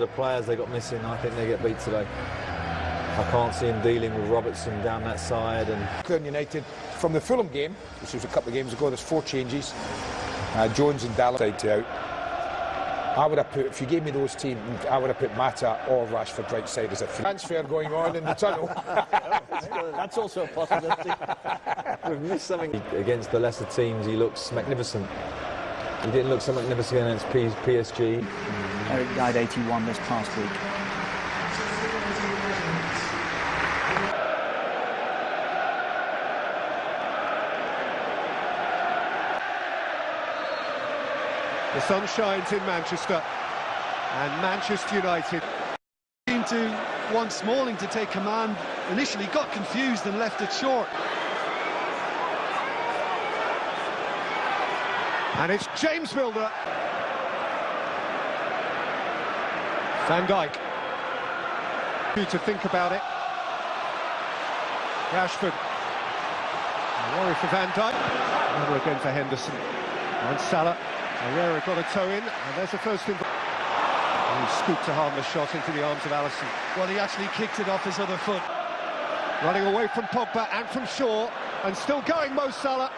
The players they got missing, I think they get beat today. I can't see him dealing with Robertson down that side. And United, from the Fulham game, which was a couple of games ago, there's 4 changes. Jones and Dallas side to out. I would have put, if you gave me those teams, I would have put Mata or Rashford right side as a transfer going on in the tunnel. That's also a possibility. We've missed something. Against the lesser teams, he looks magnificent. He didn't look so magnificent against PSG. Eric died 81 this past week. The sun shines in Manchester, and Manchester United seemed to want Smalling to take command. Initially got confused and left it short. And it's James Milner. Van Dijk. To think about it. Rashford. Worry for Van Dijk. Over again for Henderson. And Salah. Herrera got a toe in, and there's the first involvement. He scooped a harmless shot into the arms of Alisson. Well, he actually kicked it off his other foot. Running away from Pogba and from Shaw, and still going Mo Salah.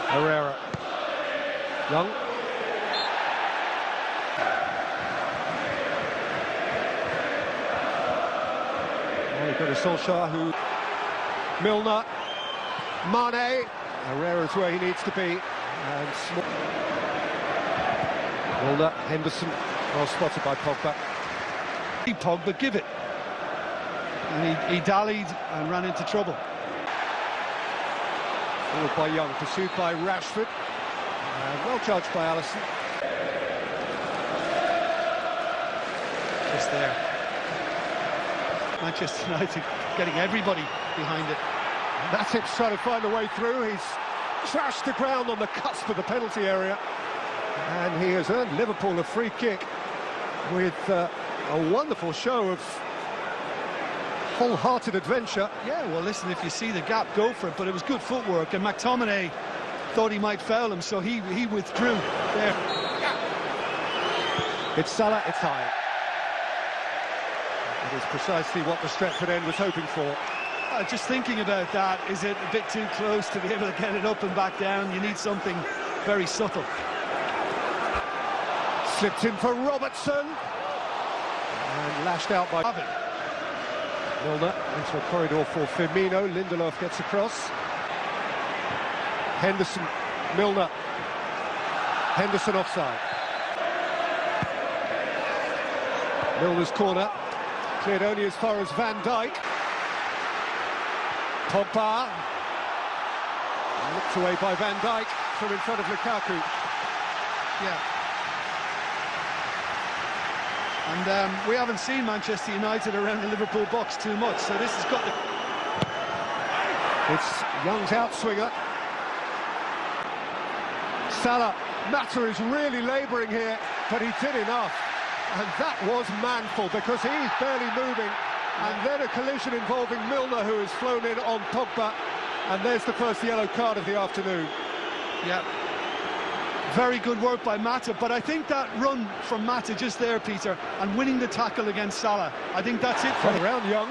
Herrera. Young. Well, you've got a Solskjaer who... Milner. Mane. Herrera's where he needs to be. And Milner, Henderson, well spotted by Pogba. Pogba, give it. And he dallied and ran into trouble. Forward by Young, pursued by Rashford. And well judged by Alisson. Just there. Manchester United getting everybody behind it. Matip's trying to find a way through. He's trashed the ground on the cusp of the penalty area, and he has earned Liverpool a free kick with a wonderful show of wholehearted adventure. Yeah, well listen, if you see the gap, go for it, but it was good footwork, and McTominay thought he might foul him, so he withdrew there. It's Salah, it's high. It is precisely what the Stretford end was hoping for. Just thinking about that, is it a bit too close to be able to get it up and back down? You need something very subtle. Slipped in for Robertson. And lashed out by Milner into a corridor for Firmino. Lindelof gets across. Henderson, Milner. Henderson offside. Milner's corner. Cleared only as far as Van Dijk. Pogba, looked away by Van Dijk from in front of Lukaku. Yeah. And we haven't seen Manchester United around the Liverpool box too much, so this has got to... It's Young's outswinger. Salah, Mata is really labouring here, but he did enough. And that was manful, because he's barely moving. And then a collision involving Milner, who has flown in on Pogba. And there's the first yellow card of the afternoon. Yeah. Very good work by Mata, but I think that run from Mata just there, Peter, and winning the tackle against Salah, I think that's it for him. Around Young.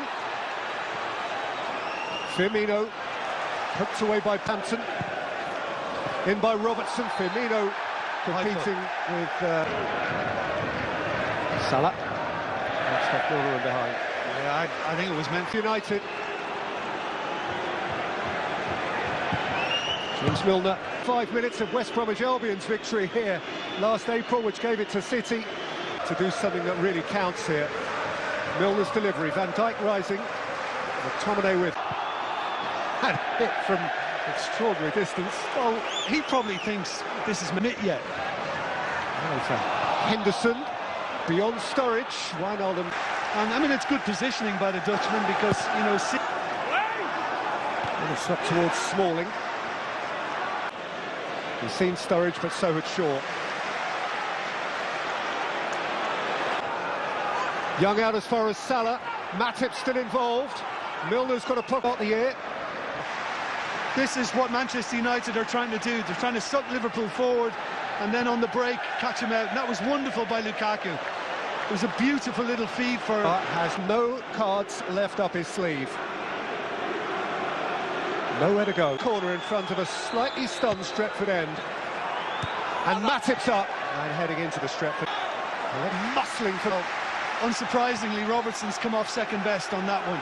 Firmino, hooked away by Pampton. In by Robertson. Firmino competing with Salah. That's left Milner in behind. Yeah, I think it was meant for United. James Milner. 5 minutes of West Bromwich Albion's victory here last April, which gave it to City to do something that really counts here. Milner's delivery. Van Dijk rising. McTominay with and hit from extraordinary distance. Well, he probably thinks this is minute yet. Henderson beyond Sturridge. Wijnaldum. And I mean, it's good positioning by the Dutchman, because, you know, and it's up towards Smalling. He's seen Sturridge, but so had Shaw. Young out as far as Salah. Matip still involved. Milner's got a puck out the air. This is what Manchester United are trying to do. They're trying to suck Liverpool forward and then on the break catch him out. And that was wonderful by Lukaku. It was a beautiful little feed for... Has no cards left up his sleeve. Nowhere to go. Corner in front of a slightly stunned Stretford end. And Matip's up and heading into the Stretford. Muscling for... Unsurprisingly, Robertson's come off second best on that one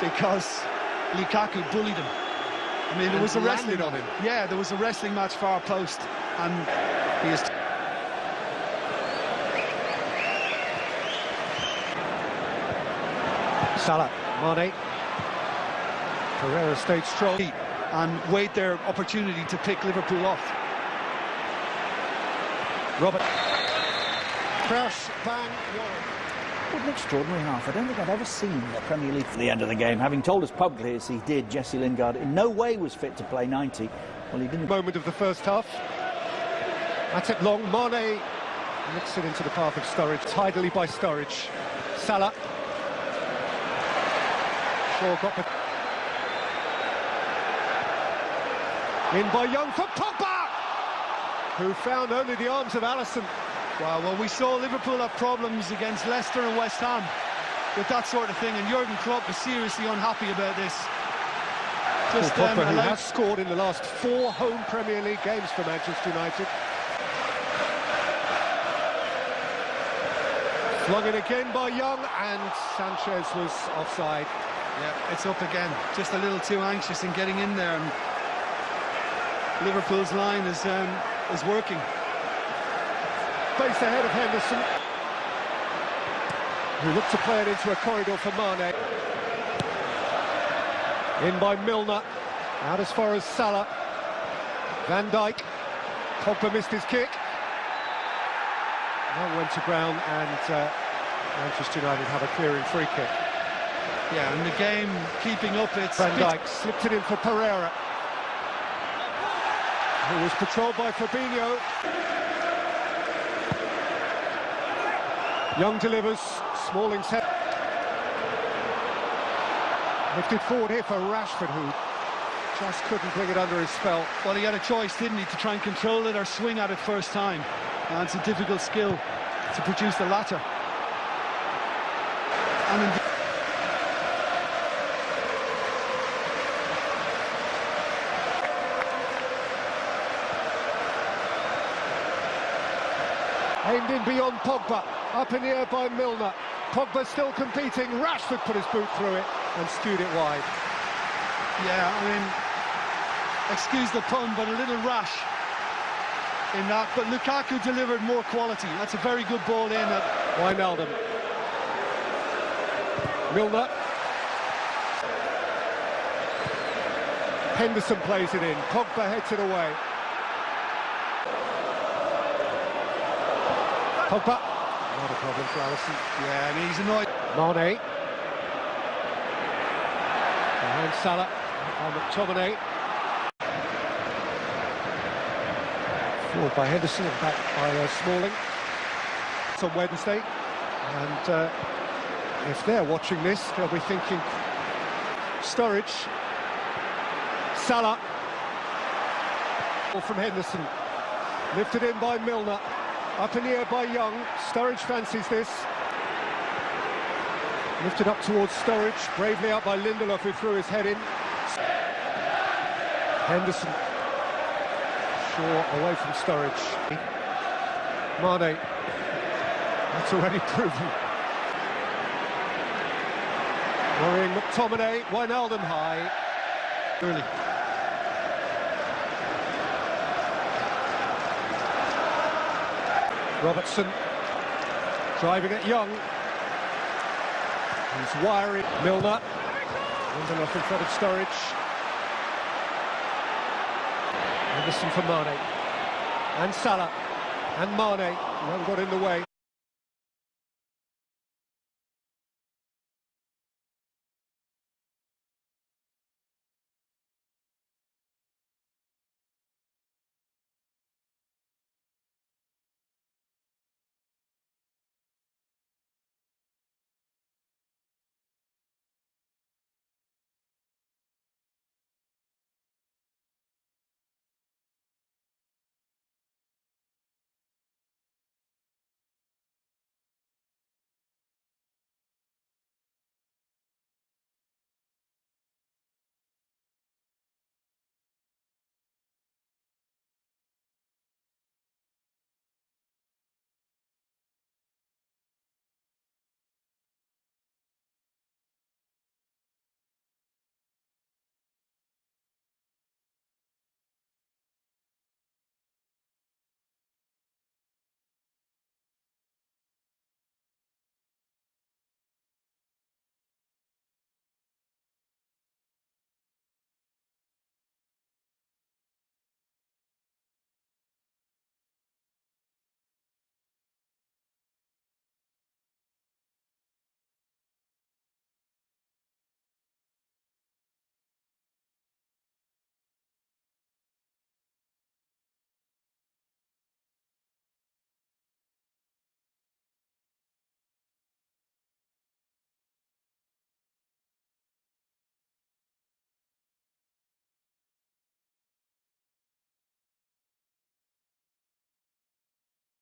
because Lukaku bullied him. I mean, there was a wrestling on him. Yeah, there was a wrestling match far post, and he is... Salah, Mane. Pereira stayed strong. And wait their opportunity to pick Liverpool off. Robert. Crash, bang, What an extraordinary half. I don't think I've ever seen the Premier League for the end of the game. Having told us publicly, as he did, Jesse Lingard in no way was fit to play 90. Well, he didn't... Moment of the first half. Matip long, Mane nicks it into the path of Sturridge. Tidily by Sturridge. Salah. Shaw got the... In by Young for Pogba, who found only the arms of Alisson. Wow, well, we saw Liverpool have problems against Leicester and West Ham with that sort of thing, and Jurgen Klopp was seriously unhappy about this. Just Pogba, who has scored in the last 4 home Premier League games for Manchester United. Flung in again by Young, and Sanchez was offside. Yeah, it's up again. Just a little too anxious in getting in there, and Liverpool's line is working. Base ahead of Henderson, who looked to play it into a corridor for Mane. In by Milner, out as far as Salah. Van Dijk, Pogba missed his kick. That went to ground, and Manchester United have a clearing free kick. Yeah, and the game keeping up its... Van Dijk slipped it in for Pereira, who was patrolled by Fabinho. Young delivers, Smalling's head. Lifted forward here for Rashford, who just couldn't bring it under his spell. Well, he had a choice, didn't he, to try and control it or swing at it first time. And it's a difficult skill to produce the latter. And indeed, aimed in beyond Pogba, up in the air by Milner. Pogba still competing, Rashford put his boot through it and skewed it wide. yeah, I mean, excuse the pun, but a little rash in that. But Lukaku delivered more quality. That's a very good ball in. Wijnaldum. Milner. Henderson plays it in, Pogba heads it away. Pogba, not a problem for Alisson. Yeah, and he's annoyed. Mane. Behind Salah, on McTominay. Forward by Henderson and back by Smalling. It's on Wednesday, and if they're watching this, they'll be thinking, Sturridge, Salah, from Henderson, lifted in by Milner. Up in the air by Young, Sturridge fancies this. Lifted up towards Sturridge, bravely out by Lindelof, who threw his head in. Henderson, Shaw away from Sturridge. Mane, that's already proven. Worrying McTominay, Wijnaldum high. Early. Robertson driving at Young. He's wiring. Milner. Lindelof in front of Sturridge. Henderson for Mane. And Salah. And Mane. Young got in the way.